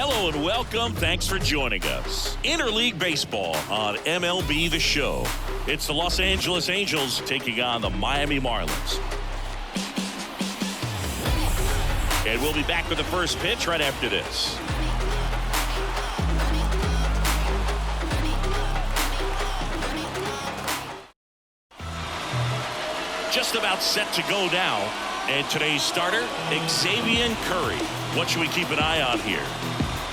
Hello and welcome. Thanks for joining us. Interleague Baseball on MLB The Show. It's the Los Angeles Angels taking on the Miami Marlins. And we'll be back with the first pitch right after this. Just about set to go now. And today's starter, Xavier Curry. What should we keep an eye on here?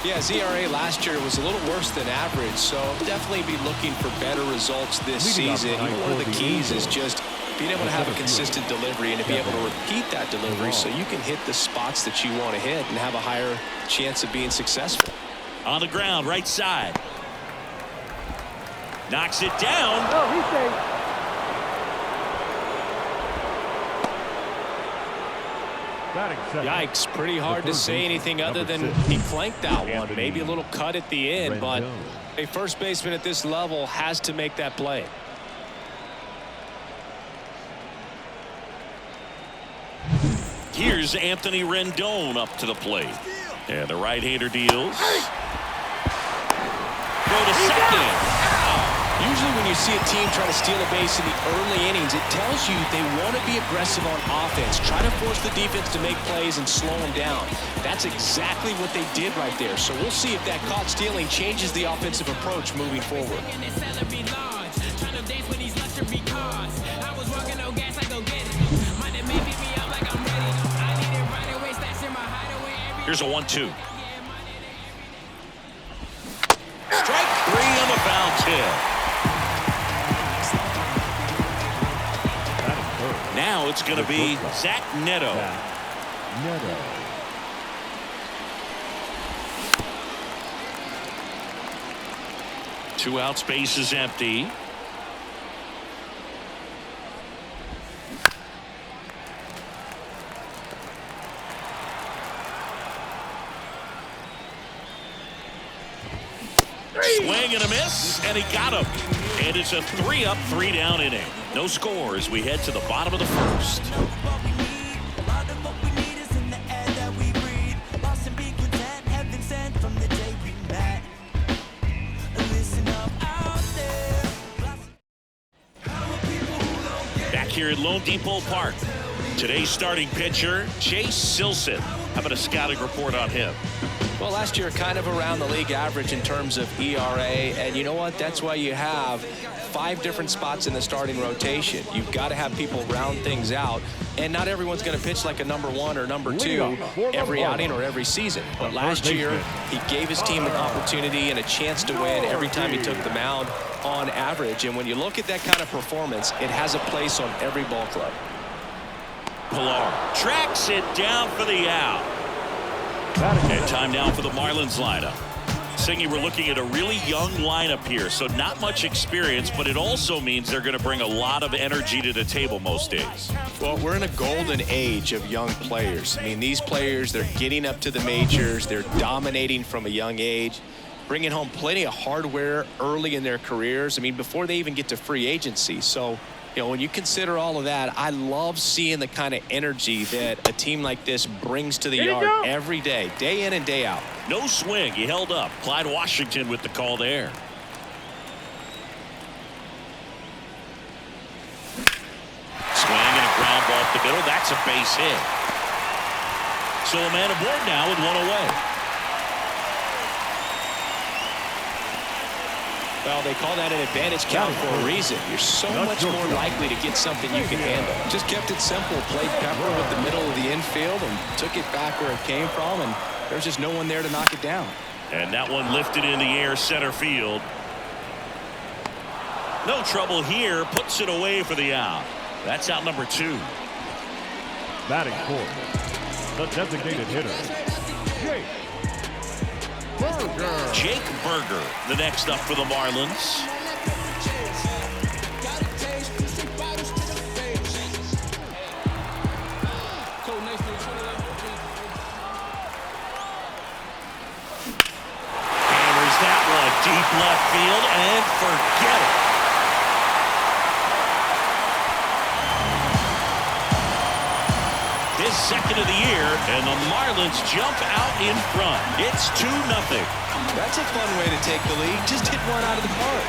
Yeah, his ERA last year was a little worse than average, so definitely be looking for better results this season. One of the keys is just being able to have a consistent delivery and to be able to repeat that delivery so you can hit the spots that you want to hit and have a higher chance of being successful. On the ground, right side. Knocks it down. Oh, he's safe. Yikes, pretty hard to say anything other than he flanked that one. Maybe a little cut at the end, but a first baseman at this level has to make that play. Here's Anthony Rendon up to the plate. And the right-hander deals. Throw to second. Usually when you see a team try to steal a base in the early innings, it tells you they want to be aggressive on offense. Try to force the defense to make plays and slow them down. That's exactly what they did right there. So we'll see if that caught stealing changes the offensive approach moving forward. Here's a 1-2. Strike three on the foul tip. Now it's going to be Zach Neto. Two outs, base is empty. Swing and a miss, and he got him. And it's a 3-up, 3-down inning. No score as we head to the bottom of the first. Back here at Lone Depot Park. Today's starting pitcher, Chase Silson. How about a scouting report on him? Well, last year kind of around the league average in terms of ERA, and you know what? That's why you have 5 different spots in the starting rotation. You've got to have people round things out, and not everyone's going to pitch like a number 1 or number 2 every outing or every season. But last year, he gave his team an opportunity and a chance to win every time he took the mound on average. And when you look at that kind of performance, it has a place on every ball club. Pilar tracks it down for the out. And time now for the Marlins lineup. Singy, we're looking at a really young lineup here, so not much experience, but it also means they're going to bring a lot of energy to the table most days. Well, we're in a golden age of young players. I mean, these players, they're getting up to the majors. They're dominating from a young age, bringing home plenty of hardware early in their careers. I mean, before they even get to free agency. So, you know, when you consider all of that, I love seeing the kind of energy that a team like this brings to the yard every day in and day out. No swing. He held up. Clyde Washington with the call there. Swing and a ground ball up the middle. That's a base hit. So a man aboard now with one away. Well, they call that an advantage count for a reason. You're so much more likely to get something you can handle. Just kept it simple, played Pepper with the middle of the infield and took it back where it came from, and there's just no one there to knock it down. And that one lifted in the air center field. No trouble here, puts it away for the out. That's out number 2. Batting fourth, the designated hitter, Jake Berger, the next up for the Marlins. Hammers that one deep left field and forget it. his second of the year, and the Marlins jump out in front. It's 2-0. That's a fun way to take the lead. Just hit one out of the park.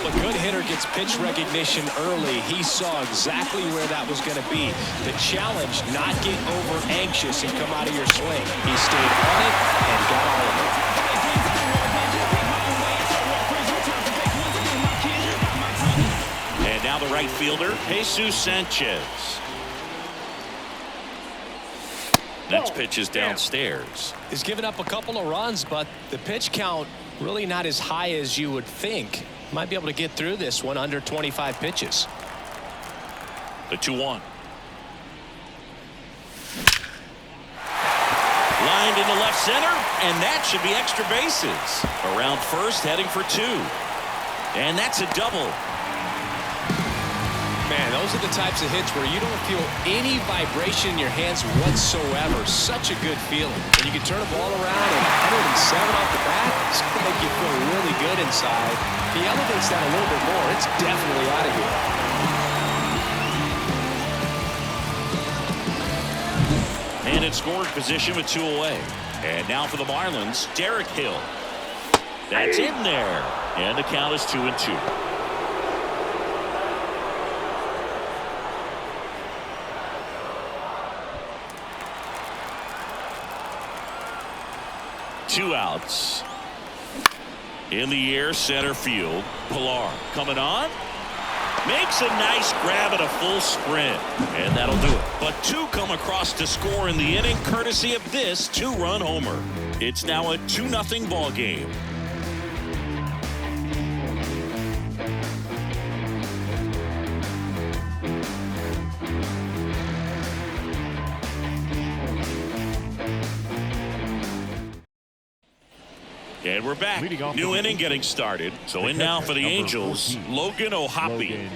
A good hitter gets pitch recognition early. He saw exactly where that was going to be. The challenge, not get over anxious and come out of your swing. He stayed on it and got all of it. And now the right fielder, Jesus Sanchez. Next pitch is downstairs. He's given up a couple of runs, but the pitch count really not as high as you would think. Might be able to get through this one under 25 pitches. The 2-1. Lined into left center, and that should be extra bases. Around first, heading for 2. And that's a double. Man, those are the types of hits where you don't feel any vibration in your hands whatsoever. Such a good feeling. And you can turn the ball around and 107 off the bat. It's going to make you feel really good inside. If he elevates that a little bit more, it's definitely out of here. And in scoring position with 2 away. And now for the Marlins, Derek Hill. That's in there. And the count is 2-2. Two outs. In the air, center field. Pilar coming on. Makes a nice grab at a full sprint. And that'll do it. But 2 come across to score in the inning, courtesy of this 2-run homer. It's now a 2-0 ball game. And we're back. New inning getting started. So in now for the Angels, Logan O'Hoppe.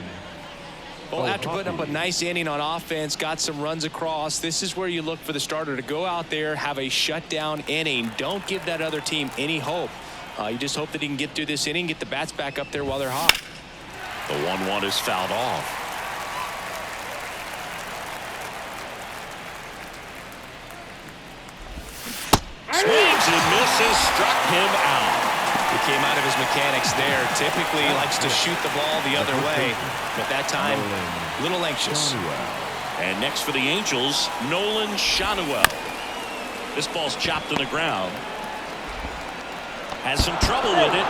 Well, after putting up a nice inning on offense, got some runs across, this is where you look for the starter to go out there, have a shutdown inning. Don't give that other team any hope. You just hope that he can get through this inning, get the bats back up there while they're hot. The 1-1 is fouled off. Swings and misses, struck him out. He came out of his mechanics there. Typically he likes to shoot the ball the other way, but that time a little anxious. And next for the Angels, Nolan Shanuel. This ball's chopped in the ground. Has some trouble with it.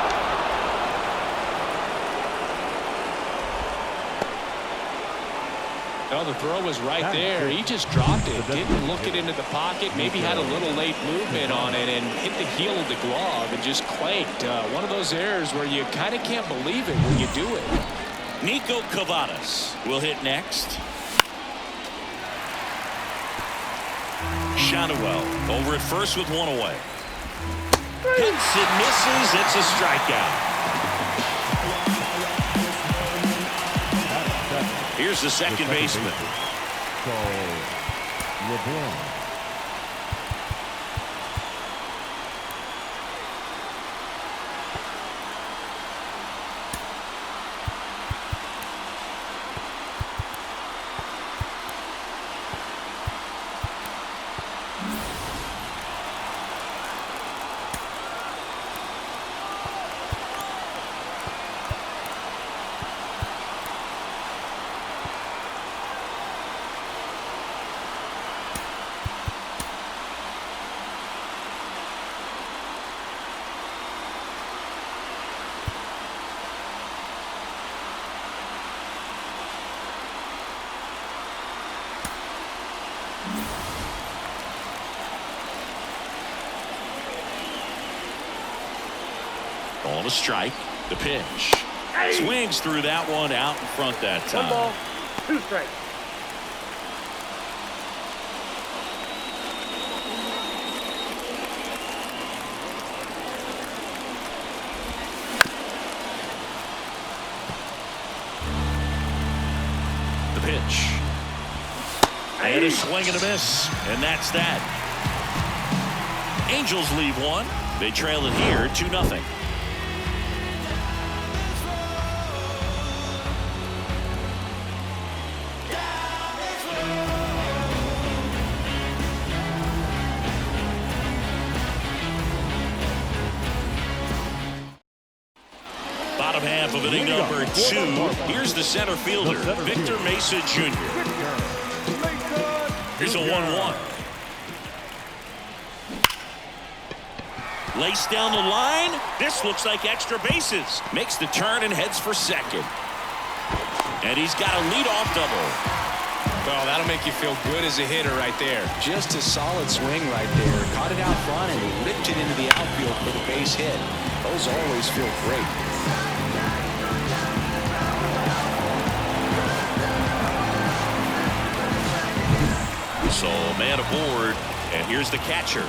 No, the throw was right there. He just dropped it. Didn't look it into the pocket. Maybe had a little late movement on it and hit the heel of the glove and just clanked. One of those errors where you kind of can't believe it when you do it. Nico Cavadas will hit next. Shanuel over at first with 1 away. Hits and misses. It's a strikeout. Here's the second baseman. On a strike, the pitch. Swings through that one out in front that time. 1 ball, 2 strikes. The pitch. And a swing and a miss. And that's that. Angels leave 1. They trail it here 2-0. Bottom half of inning number 2. Here's the center fielder, Victor Mesa Jr. Here's a 1-1. Laced down the line. This looks like extra bases. Makes the turn and heads for second. And he's got a leadoff double. Well, that'll make you feel good as a hitter right there. Just a solid swing right there. Caught it out front and ripped it into the outfield for the base hit. Those always feel great. So man aboard, and here's the catcher.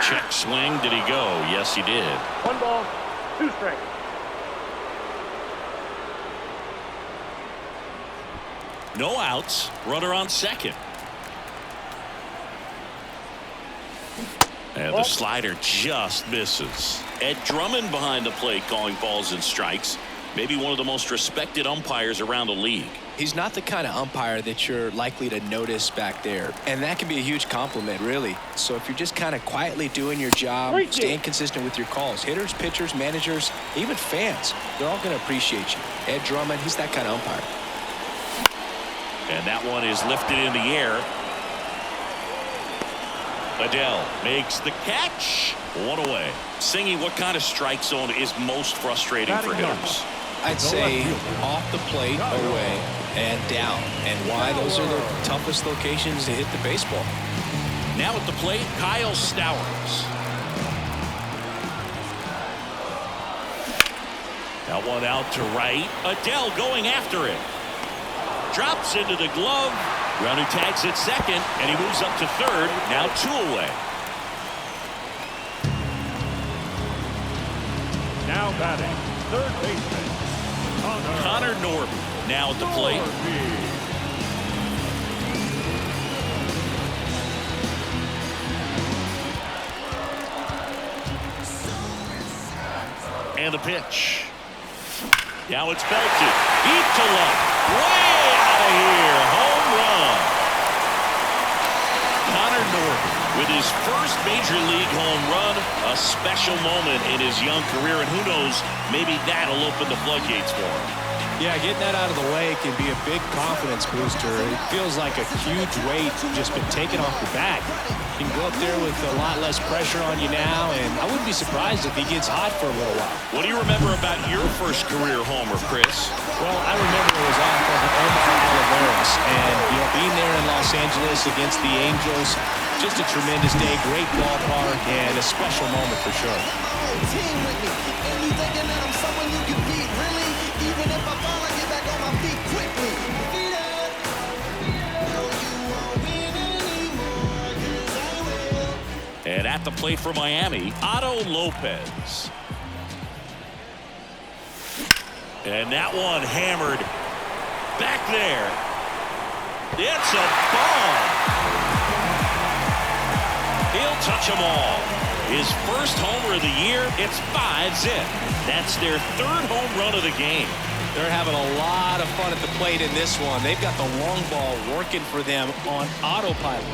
Check swing. Did he go? Yes, he did. 1 ball, 2 strikes. No outs. Runner on second. And the slider just misses. Ed Drummond behind the plate calling balls and strikes. Maybe one of the most respected umpires around the league. He's not the kind of umpire that you're likely to notice back there. And that can be a huge compliment, really. So if you're just kind of quietly doing your job, staying consistent with your calls, hitters, pitchers, managers, even fans, they're all going to appreciate you. Ed Drummond, he's that kind of umpire. And that one is lifted in the air. Adele makes the catch. 1 away. Singy, what kind of strike zone is most frustrating for hitters? I'd say off the plate, away, and down. And why? Those are the toughest locations to hit the baseball. Now at the plate, Kyle Stowers. That one out to right. Adele going after it. Drops into the glove. Runner tags at second, and he moves up to third. Now 2 away. Now batting, third baseman, Connor Norby now at the plate. And the pitch. Now it's belted. Deep to left. Way out of here. Home run. Connor Norby with his first major league home run. A special moment in his young career. And who knows, maybe that'll open the floodgates for him. Yeah, getting that out of the way can be a big confidence booster. It feels like a huge weight just been taken off your back. You can go up there with a lot less pressure on you now, and I wouldn't be surprised if he gets hot for a little while. What do you remember about your first career homer, Chris? Well, I remember it was off of Omar Oliveras, and being there in Los Angeles against the Angels, just a tremendous day, great ballpark, and a special moment for sure. And at the plate for Miami, Otto Lopez. And that one hammered back there. It's a bomb. He'll touch them all. His first homer of the year. It's 5-zip. That's their third home run of the game. They're having a lot of fun at the plate in this one. They've got the long ball working for them on autopilot.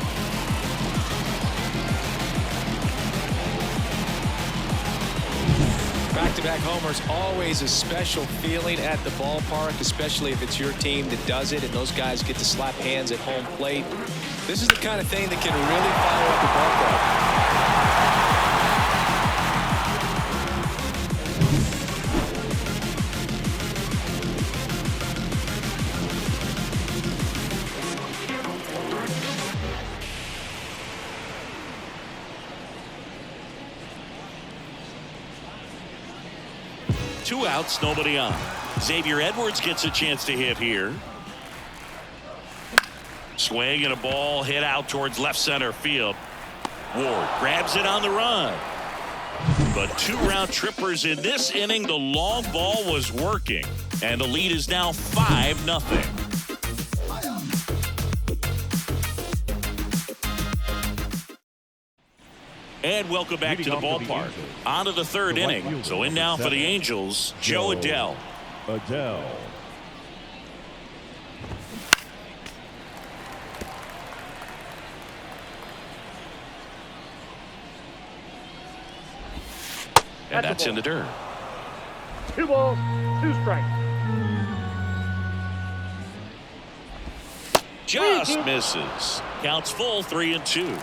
Back-to-back homers, always a special feeling at the ballpark, especially if it's your team that does it and those guys get to slap hands at home plate. This is the kind of thing that can really fire up the ballpark. 2 outs, nobody on. Xavier Edwards gets a chance to hit here. Swing and a ball hit out towards left center field. Ward grabs it on the run. But 2 round trippers in this inning. The long ball was working. And the lead is now 5-0. And welcome back to the ballpark. On to the third inning. So in now for the Angels, Joe Adell. And that's in the dirt. 2 balls, 2 strikes. Just misses. Counts full, 3-2.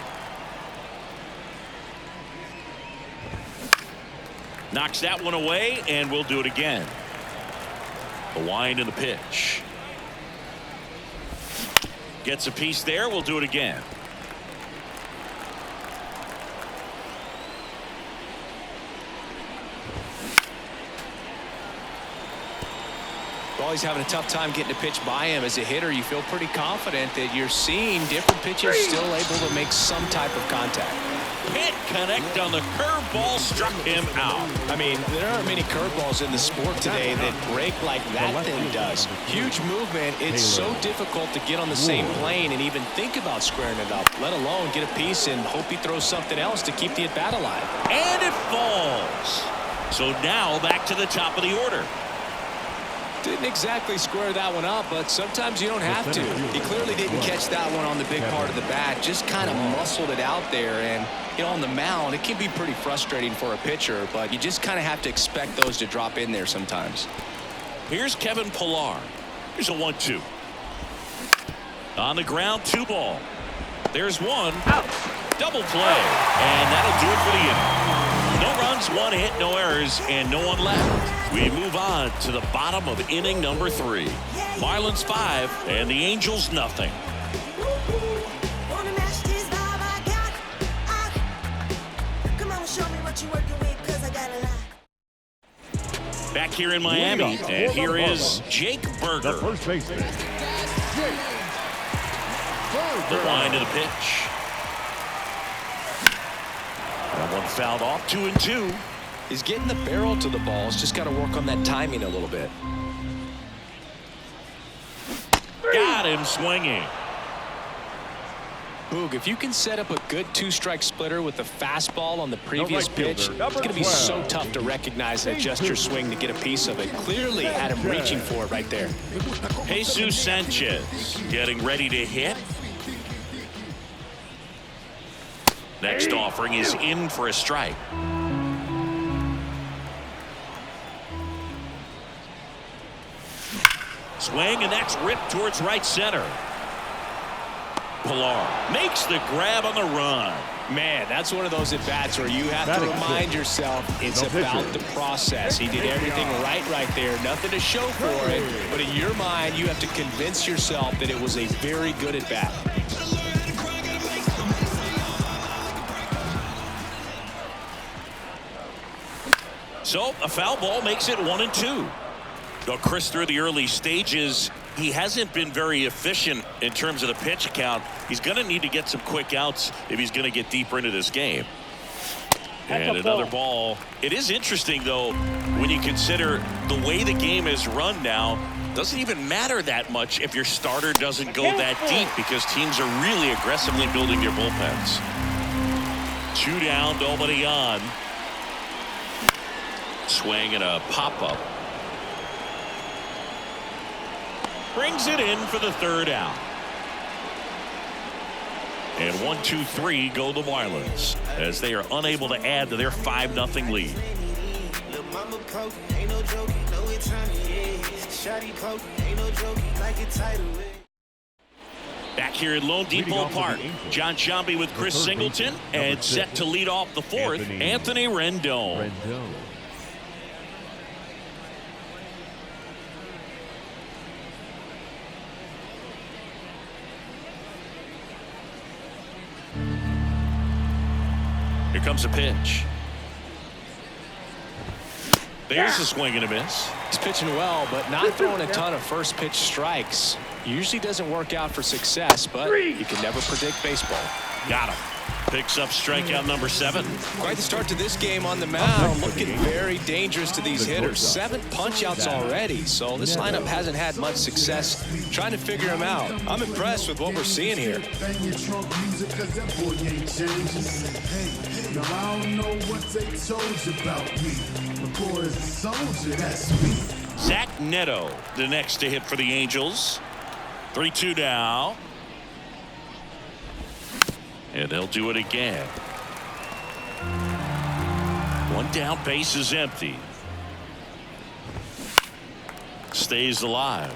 Knocks that one away, and we'll do it again. The wind and the pitch. Gets a piece there. We'll do it again. Always having a tough time getting a pitch by him. As a hitter, you feel pretty confident that you're seeing different pitches still able to make some type of contact. Can't connect on the curveball, struck him out. I mean, there aren't many curveballs in the sport today that break like that thing does. Huge movement. It's so difficult to get on the same plane and even think about squaring it up, let alone get a piece and hope he throws something else to keep the at-bat alive. And it falls. So now back to the top of the order. Didn't exactly square that one up, but sometimes you don't have to. He clearly didn't catch that one on the big part of the bat, just kind of muscled it out there. And, you know, on the mound, it can be pretty frustrating for a pitcher, but you just kind of have to expect those to drop in there sometimes. Here's Kevin Pillar. Here's a 1-2. On the ground, 2 ball. There's one. Out. Double play. And that'll do it for the inning. No runs, 1 hit, no errors, and no one left. We move on to the bottom of inning number 3. Marlins 5 and the Angels nothing. Back here in Miami, and here is Jake Berger. The first baseman, Jake Berger. The wind of the pitch. That one fouled off, 2-2. He's getting the barrel to the ball. He's just got to work on that timing a little bit. Got him swinging. Boog, if you can set up a good 2-strike splitter with the fastball on the previous pitch, it's going to be so tough to recognize and adjust your swing to get a piece of it. Clearly had him reaching for it right there. Jesus Sanchez getting ready to hit. Next offering is in for a strike. Swing, and that's ripped towards right center. Pillar makes the grab on the run. Man, that's one of those at-bats where you have to remind yourself it's about the process. He did everything right there. Nothing to show for it. But in your mind, you have to convince yourself that it was a very good at-bat. So a foul ball makes it 1-2. Though Chris, through the early stages, he hasn't been very efficient in terms of the pitch count. He's going to need to get some quick outs if he's going to get deeper into this game. And another ball. It is interesting, though, when you consider the way the game is run now. Doesn't even matter that much if your starter doesn't go that deep, because teams are really aggressively building their bullpens. 2 down, nobody on. Swing and a pop-up. Brings it in for the 3rd out. And 1-2-3 go the Marlins as they are unable to add to their 5-0 lead. Back here at Lone Depot Park, John Sciambi with Chris Singleton, and set to lead off the 4th, Anthony Rendon. Here comes a pitch. There's a swing and a miss. He's pitching well, but not throwing a ton of first pitch strikes. Usually doesn't work out for success, but you can never predict baseball. Got him. Picks up strikeout number 7. Quite the start to this game on the mound. Looking very dangerous to these hitters. 7 punch-outs already. So this lineup hasn't had much success trying to figure him out. I'm impressed with what we're seeing here. Zach Neto, the next to hit for the Angels. 3-2 now. And they'll do it again. One down, base is empty. Stays alive.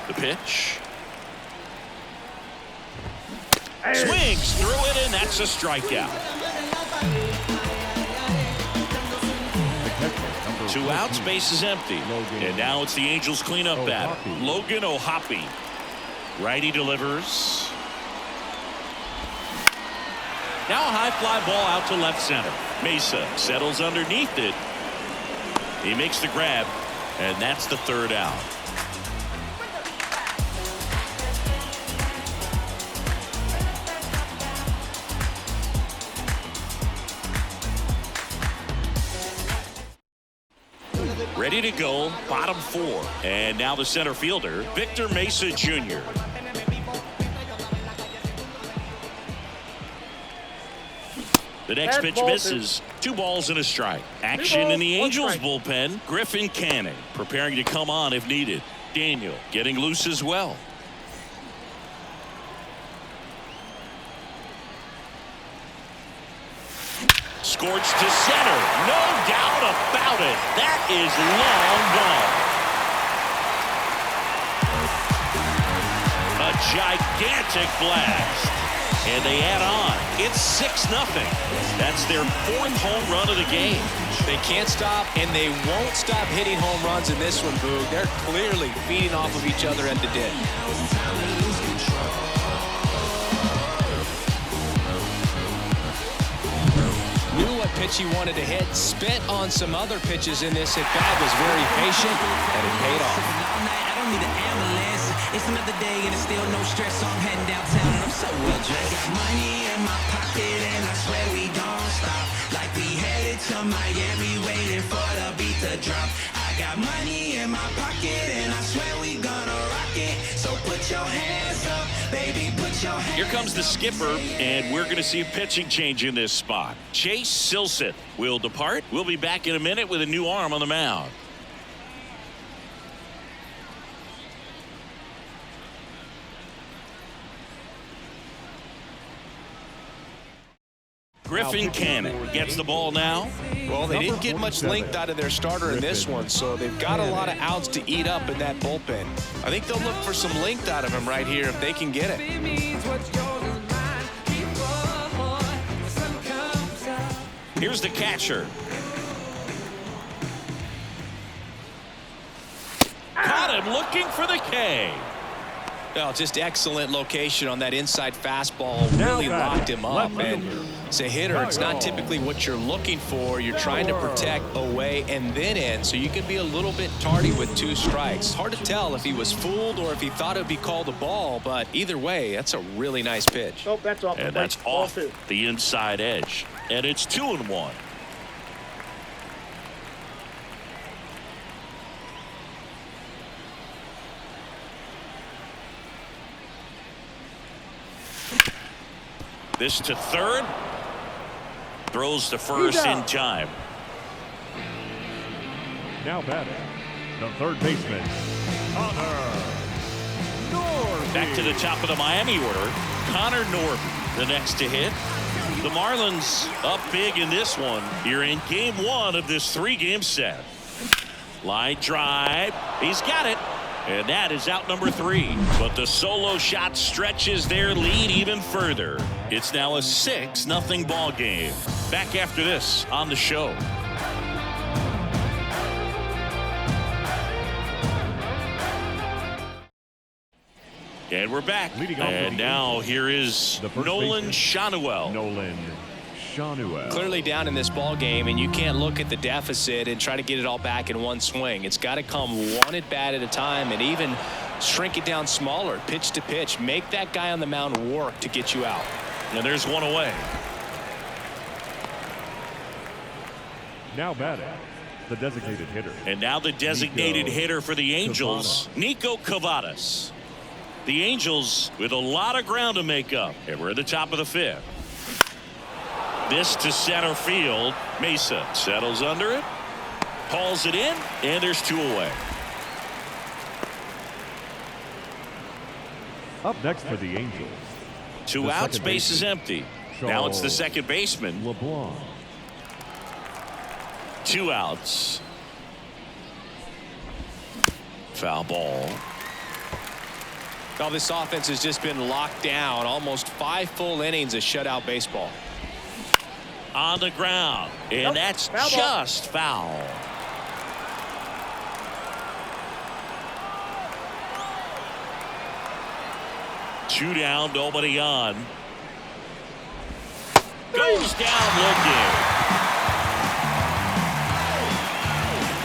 The pitch. Swings through it, and that's a strikeout. 2 outs, base is empty. And now it's the Angels cleanup batter, Logan O'Hoppe. Righty delivers. Now a high fly ball out to left center. Mesa settles underneath it. He makes the grab, and that's the 3rd out. Ready to go, bottom 4. And now the center fielder, Victor Mesa Jr. The next pitch misses. 2 balls and a strike. Action in the Angels bullpen. Griffin Canning preparing to come on if needed. Daniel getting loose as well. Scorched to center. No doubt about it. That is long gone. A gigantic blast. And they add on. It's 6-0. That's their 4th home run of the game. They can't stop, and they won't stop hitting home runs in this one, Boog. They're clearly feeding off of each other at the dish. Knew what pitch he wanted to hit. Spent on some other pitches in this at-bat. Was very patient, and it paid off. I don't need an ambulance. It's another day and it's still no stress. So I'm heading downtown and I'm so well dressed. Got money in my pocket and I swear we don't stop. Like we headed to Miami, waiting for the beat to drop. I got money in my pocket and I swear we gonna rock it. So put your hands up, baby, put your hands up. Here comes the skipper, and we're going to see a pitching change in this spot. Chase Silseth will depart. We'll be back in a minute with a new arm on the mound. Griffin Canning gets the ball now. Well, they didn't get much length out of their starter in this one, so they've got a lot of outs to eat up in that bullpen. I think they'll look for some length out of him right here if they can get it. Here's the catcher. Caught him looking for the K. Well, just excellent location on that inside fastball. Really locked him up. And as a hitter, it's not typically what you're looking for. You're trying to protect away and then in, so you can be a little bit tardy with 2 strikes. Hard to tell if he was fooled or if he thought it would be called a ball, but either way, that's a really nice pitch. Oh, that's off. And that's off the inside edge. And it's 2-1. This to third. Throws to first in time. Now batting, the third baseman, Connor Norby. Back to the top of the Miami order. Connor Norby, the next to hit. The Marlins up big in this one here in game 1 of this 3-game set. Line drive. He's got it. And that is out number 3. But the solo shot stretches their lead even further. It's now a 6-0 ball game. Back after this on the show. And we're back. And now here is Nolan Schanuel. Nolan Clearly down in this ball game, and you can't look at the deficit and try to get it all back in one swing. It's got to come one at bat at a time, and even shrink it down smaller, pitch to pitch. Make that guy on the mound work to get you out. And there's one away. Now batting, the designated hitter. And now the designated hitter for the Angels, Nico Cavadas. The Angels with a lot of ground to make up. And we're at the top of the 5th. This to center field. Mesa settles under it, hauls it in, and there's 2 away. Up next for the Angels. 2 outs, base is empty. Now it's the second baseman. LeBlanc. 2 outs. Foul ball. Well, this offense has just been locked down. Almost 5 full innings of shutout baseball. On the ground, and that's just foul. Two down, nobody on. Goes down looking.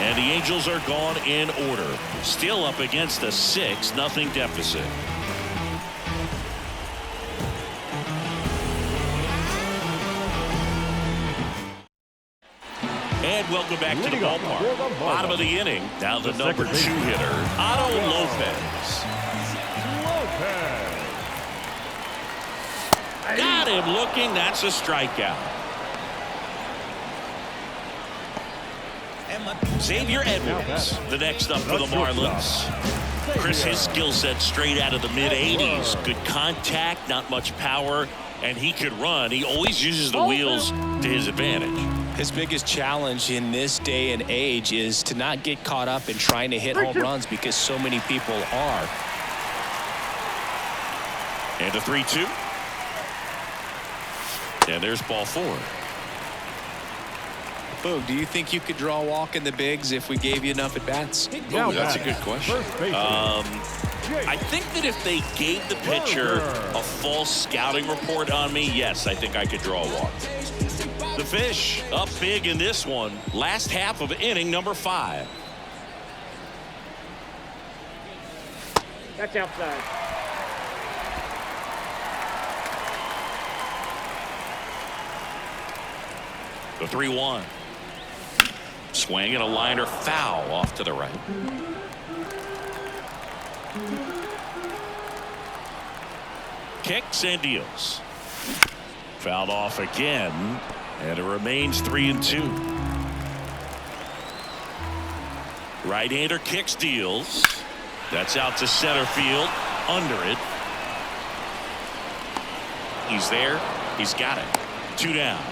And the Angels are gone in order. Still up against a 6-0 deficit. And welcome back to the ballpark. Bottom of the inning. Now the number 2 hitter, Otto Lopez. Got him looking. That's a strikeout. Xavier Edwards, the next up for the Marlins. Chris, his skill set straight out of the mid-80s. Good contact, not much power, and he could run. He always uses the wheels to his advantage. His biggest challenge in this day and age is to not get caught up in trying to hit home runs because so many people are. And the 3-2. And there's ball 4. Boog, do you think you could draw a walk in the bigs if we gave you enough at bats? Oh, that's a good question. I think that if they gave the pitcher a false scouting report on me, yes, I think I could draw a walk. The Fish up big in this one. Last half of inning number 5. That's outside. The 3-1. Swing and a liner foul off to the right. Kicks and deals. Fouled off again, and it remains 3-2. Right-hander kicks, deals. That's out to center field, under it. He's there. He's got it. 2 down.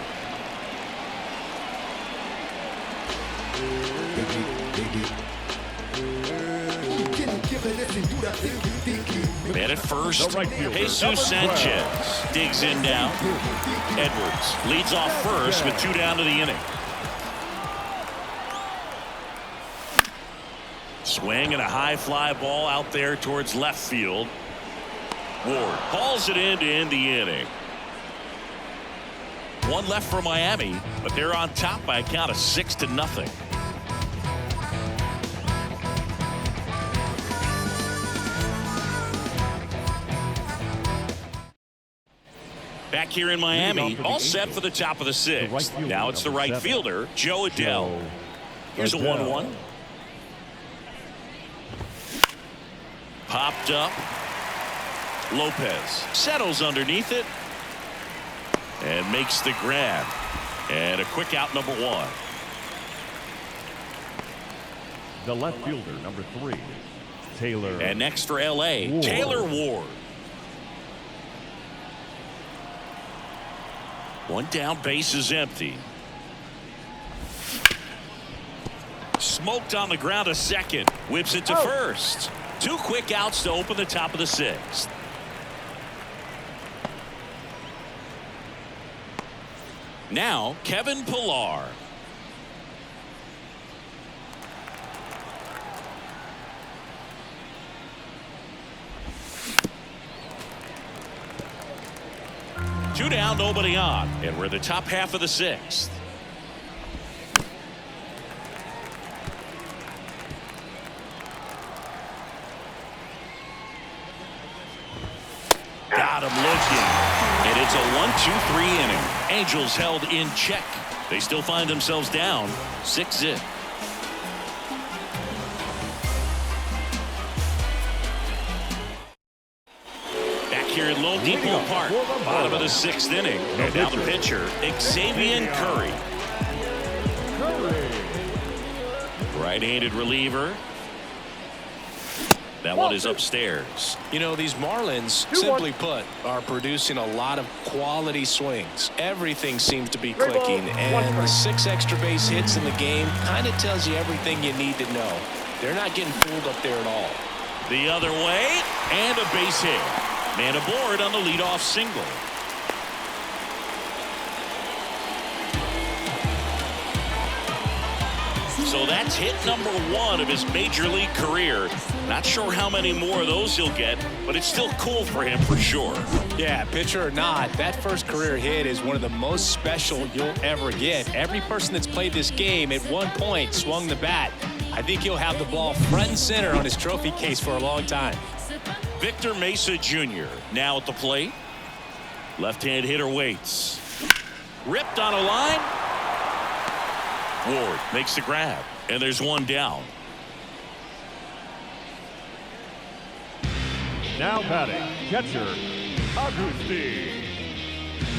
Man at first, Jesus Sanchez digs in now. Edwards leads off first with 2 down to the inning. Swing and a high fly ball out there towards left field. Ward hauls it in to end the inning. 1 left for Miami, but they're on top by a count of 6-0. Back here in Miami, all set for the top of the 6th. Now it's the right fielder, Joe Adell. Here's a 1-1. Popped up. Lopez settles underneath it and makes the grab. And a quick out, number 1. The left fielder, number 3, Taylor. And next for LA, Ward. Taylor Ward. 1 down, base is empty. Smoked on the ground to second. Whips it to first. 2 quick outs to open the top of the 6th. Now Kevin Pillar. down, nobody on. And we're in the top half of the sixth. Got him looking. And it's a 1-2-3 inning. Angels held in check. They still find themselves down 6-0. Back here at Lone Depot Park, bottom of the sixth inning. And now the pitcher, Xavier Curry. Right-handed reliever. That one is upstairs. You know, these Marlins, simply put, are producing a lot of quality swings. Everything seems to be clicking, and the 6 extra base hits in the game kind of tells you everything you need to know. They're not getting fooled up there at all. The other way, and a base hit. Man aboard on the leadoff single. So that's hit number 1 of his major league career. Not sure how many more of those he'll get, but it's still cool for him for sure. Yeah, pitcher or not, that first career hit is one of the most special you'll ever get. Every person that's played this game at one point swung the bat. I think he'll have the ball front and center on his trophy case for a long time. Victor Mesa Jr. now at the plate. Left-hand hitter waits. Ripped on a line. Ward makes the grab, and there's one down. Now batting, catcher, Agustín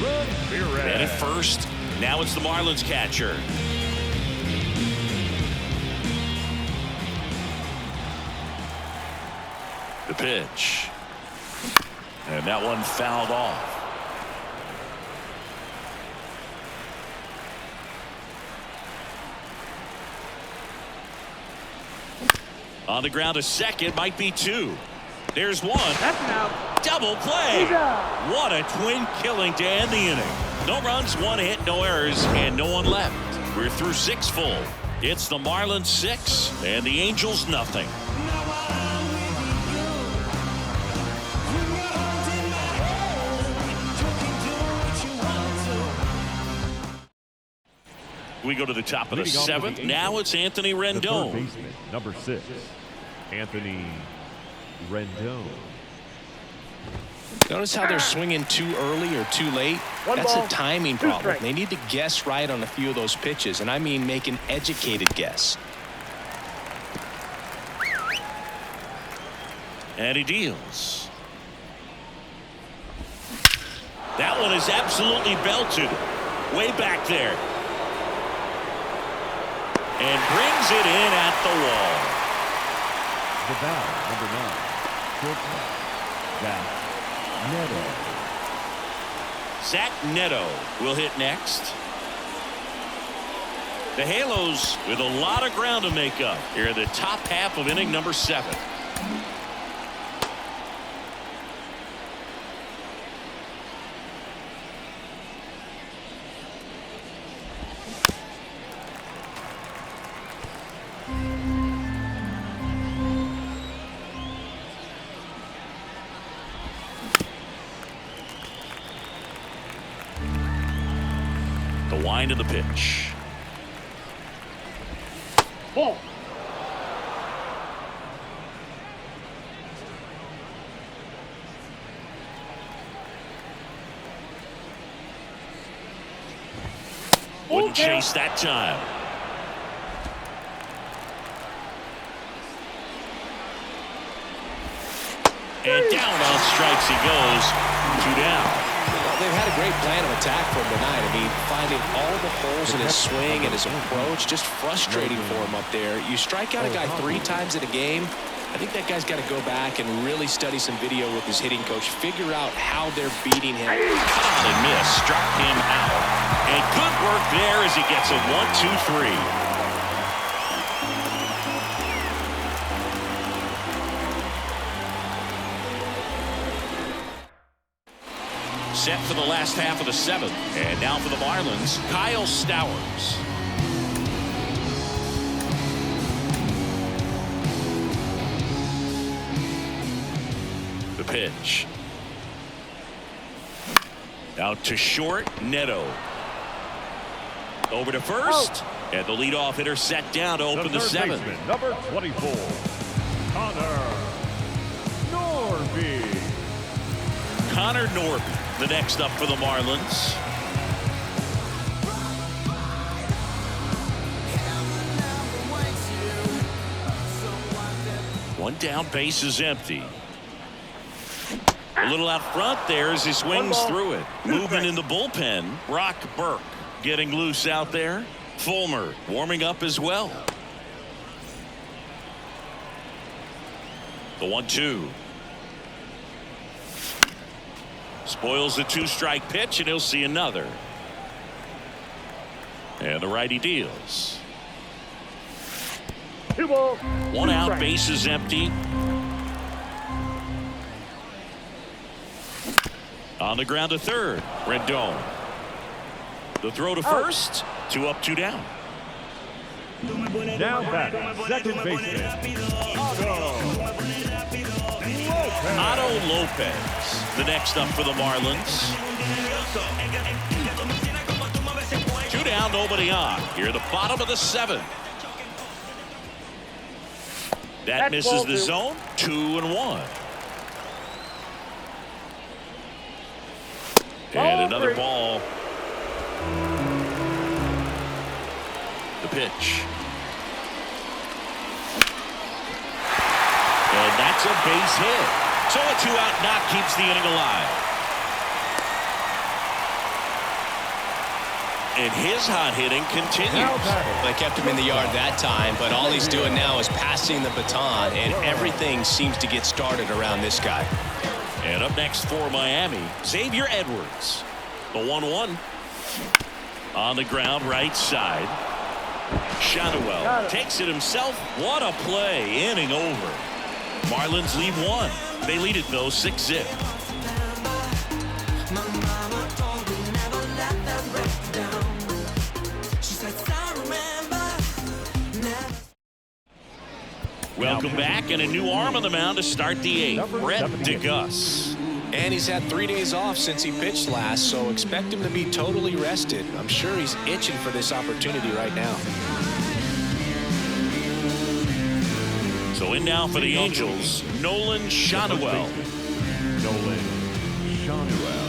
Ramirez. And at first, now it's the Marlins catcher. The pitch. And that one fouled off. On the ground to second, might be 2. There's 1. That's an out. Double play. What a twin killing to end the inning. No runs, 1 hit, no errors, and no one left. We're through 6 full. It's the Marlins 6 and the Angels nothing. We go to the top of the 7th. Now it's Anthony Rendon. The third baseman, number 6, Anthony Rendon. Notice how they're swinging too early or too late? That's a timing problem. They need to guess right on a few of those pitches, and I mean make an educated guess. And he deals. That one is absolutely belted. Way back there. And brings it in at the wall. The batter, number 9, shortstop, Zach Neto. Zach Neto will hit next. The Halos with a lot of ground to make up here in the top half of inning number 7. The wind of the pitch. Ball. Wouldn't chase that time. And down on strikes he goes. 2 down. Well, they've had a great plan of attack for him tonight. I mean, finding all the holes in his swing and his approach, just frustrating for him up there. You strike out a guy 3 times in a game, I think that guy's got to go back and really study some video with his hitting coach, figure out how they're beating him. Caught and missed, struck him out. And good work there as he gets a 1-2-3. Set for the last half of the 7th. And now for the Marlins, Kyle Stowers. The pitch. Out to short, Neto. Over to first. And the leadoff hitter set down to open the seventh. Baseman, number 24, Connor Norby. Connor Norby, the next up for the Marlins. One down, base is empty. A little out front there as he swings through it. Moving in the bullpen, Brock Burke getting loose out there. Fulmer warming up as well. The 1-2. Spoils the 2-strike pitch, and he'll see another. And the righty deals. 2 balls. 1 out, base is empty. On the ground to third, Rendon. The throw to first. 2 up, 2 down. Now batting, second baseman, Otto Lopez, the next up for the Marlins. 2 down, nobody on. Here at the bottom of the 7th. That misses the zone. 2-1. And another ball. The pitch. And that's a base hit. So a 2-out knock keeps the inning alive. And his hot hitting continues. They kept him in the yard that time, but all he's doing now is passing the baton, and everything seems to get started around this guy. And up next for Miami, Xavier Edwards. The 1-1. On the ground, right side. Shadowell takes it himself. What a play. Inning over. Marlins lead 1. They lead it, though, 6-0. Welcome back, and a new arm on the mound to start the 8th. Brett DeGuss. And he's had 3 days off since he pitched last, so expect him to be totally rested. I'm sure he's itching for this opportunity right now. So in now for the Angels, Nolan Shadowell. Nolan Shadowell.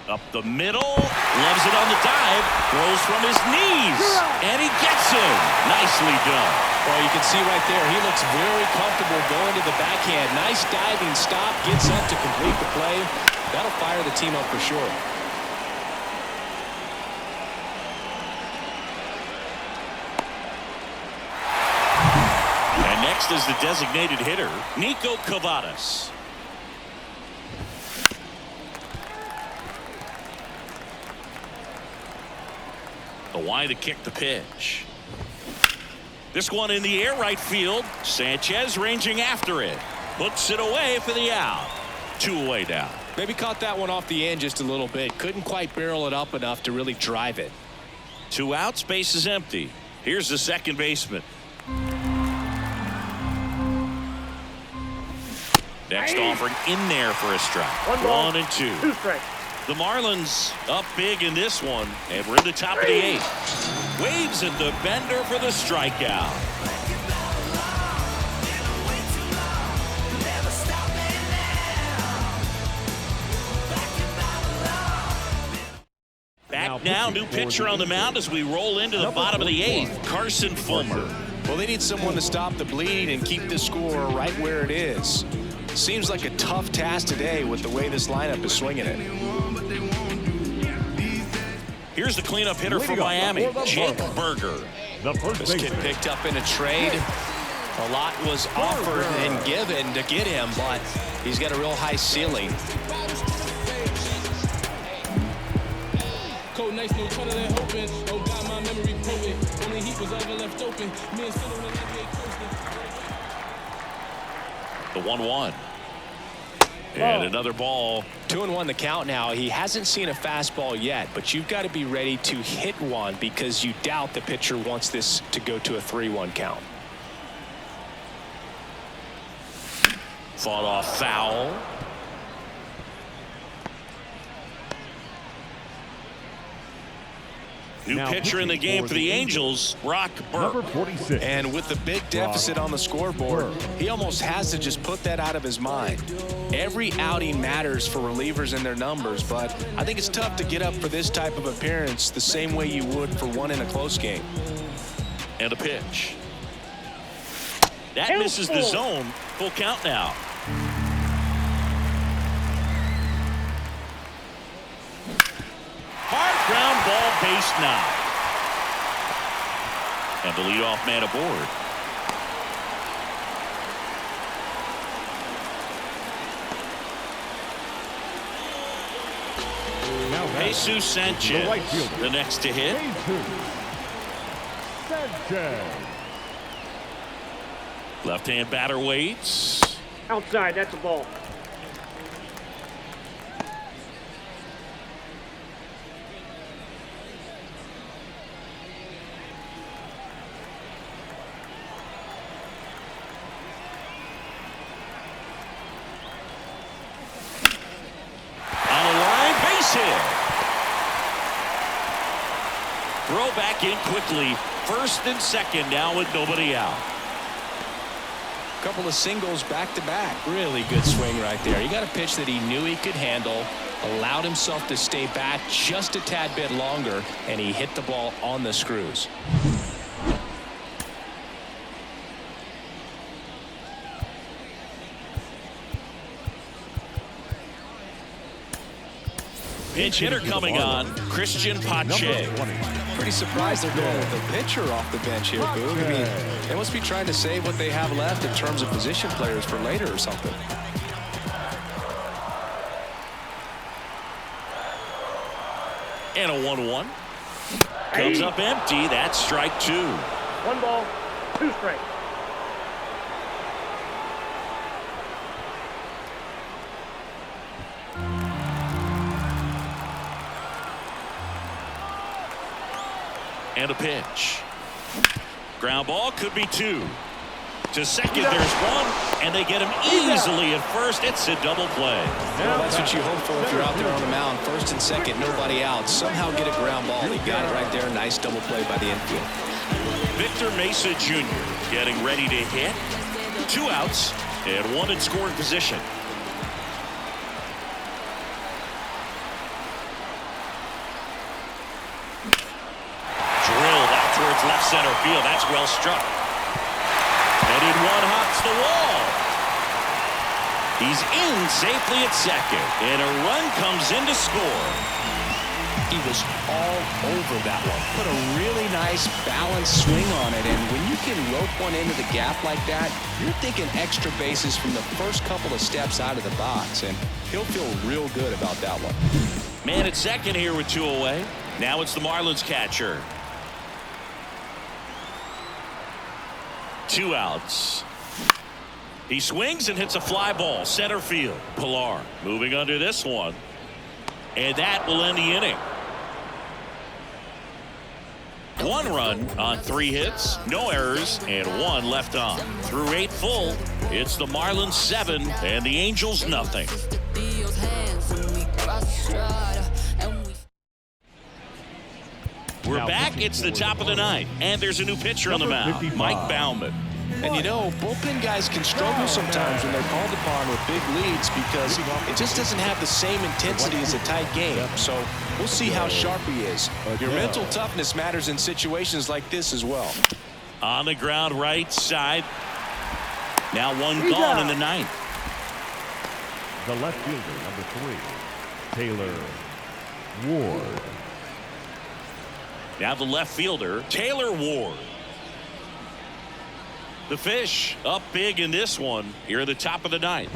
Up the middle, loves it on the dive, throws from his knees, and he gets him. Nicely done. Well, you can see right there, he looks very comfortable going to the backhand. Nice diving stop, gets up to complete the play. That'll fire the team up for sure. And next is the designated hitter, Nico Cavadas. The wide to kick the pitch. This one in the air, right field. Sanchez ranging after it. Puts it away for the out. 2 away now. Maybe caught that one off the end just a little bit. Couldn't quite barrel it up enough to really drive it. 2 outs, base is empty. Here's the second baseman. Next offering in there for a strike. 1-2. 2 strikes. The Marlins up big in this one, and we're in the top of the 8th. Waves at the bender for the strikeout. Back now, new pitcher on the mound as we roll into the bottom of the 8th, Carson Fulmer. Well, they need someone to stop the bleed and keep the score right where it is. Seems like a tough task today with the way this lineup is swinging it. Here's the cleanup hitter for Miami, Jake Berger. This kid picked up in a trade. A lot was offered and given to get him, but he's got a real high ceiling. Cold nights, no tunnel that open. Oh God, my memory potent. Only heat was ever left open. Me and Center in The 1-1. And another ball. 2-1 the count now. He hasn't seen a fastball yet, but you've got to be ready to hit one because you doubt the pitcher wants this to go to a 3-1 count. Fought off foul. New Now pitcher in the game for the Angels, Brock Burke. Number 46. And with the big deficit on the scoreboard, he almost has to just put that out of his mind. Every outing matters for relievers and their numbers, but I think it's tough to get up for this type of appearance the same way you would for one in a close game. And a pitch. That misses the zone. Full count now. Hard ground ball, base knock. And the leadoff man aboard. Now Jesus Sanchez, the right fielder. the next to hit. Sanchez. Left-hand batter waits. Outside, that's a ball. On the line, base hit. Throw back in quickly. First and second now with nobody out. Couple of singles back to back. Really good swing right there. He got a pitch that he knew he could handle, allowed himself to stay back just a tad bit longer, and he hit the ball on the screws. Pinch hitter coming on, Christian Pache. Pretty surprised they're going with the pitcher off the bench here, Boog. I mean, they must be trying to save what they have left in terms of position players for later or something. And a 1-1. Comes up empty. That's strike two. 1 ball, 2 strikes. And a pitch. Ground ball, could be 2. To second, there's 1, and they get him easily at first. It's a double play. Well, that's what you hope for if you're out there on the mound. First and second, nobody out. Somehow get a ground ball. He got it right there. Nice double play by the infield. Victor Mesa Jr. getting ready to hit. 2 outs and 1 in scoring position. Drilled out towards left center field. That's well struck. And in 1 hops the wall. He's in safely at second, and a run comes in to score. He was all over that one. Put a really nice balanced swing on it, and when you can rope one into the gap like that, you're thinking extra bases from the first couple of steps out of the box, and he'll feel real good about that one. Man at second here with 2 away. Now it's the Marlins catcher. 2 outs. He swings and hits a fly ball center field. Pilar moving under this one, and that will end the inning. 1 run on 3 hits, no errors, and 1 left on. Through 8 full, it's the Marlins 7 and the Angels nothing. We're back. It's the top of the 9th, and there's a new pitcher on the mound, Mike Baumann. And you know, bullpen guys can struggle sometimes when they're called upon with big leads because it just doesn't have the same intensity as a tight game. So we'll see how sharp he is. Your mental toughness matters in situations like this as well. On the ground right side. Now 1 gone in the 9th. The left fielder, number 3, Taylor Ward. Now the left fielder, Taylor Ward. The Fish up big in this one here at the top of the 9th.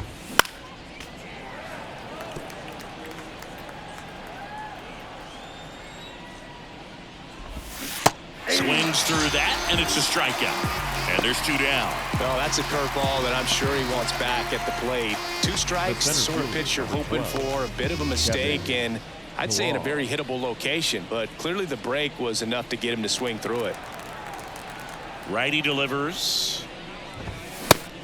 Swings through that, and it's a strikeout. And there's 2 down. Well, that's a curveball that I'm sure he wants back at the plate. 2 strikes, the sort of pitch you're hoping for. A bit of a mistake, and I'd say in a very hittable location, but clearly the break was enough to get him to swing through it. Righty delivers.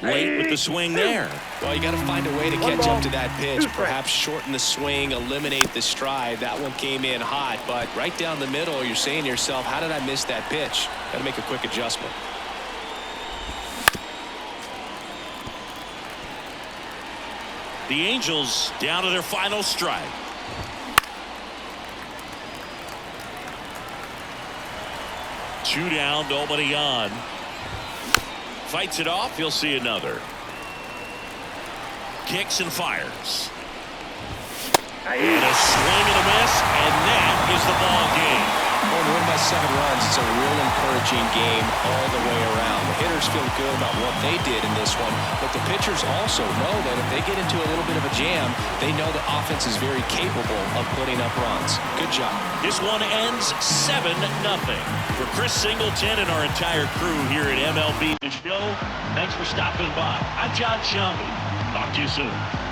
late with the swing there. Well, you got to find a way to One catch ball, up to that pitch. 2 strikes. Perhaps shorten the swing, eliminate the stride. That one came in hot, but right down the middle, you're saying to yourself, how did I miss that pitch? Got to make a quick adjustment. The Angels down to their final strike. Two down, nobody on. Fights it off. He'll see another. Kicks and fires. And a swing and a miss, and that is the ball game. Well, to win by 7 runs, it's a real encouraging game all the way around. The hitters feel good about what they did in this one, but the pitchers also know that if they get into a little bit of a jam, they know the offense is very capable of putting up runs. Good job. This one ends 7-0. For Chris Singleton and our entire crew here at MLB Show, thanks for stopping by. I'm John Shelby. Talk to you soon.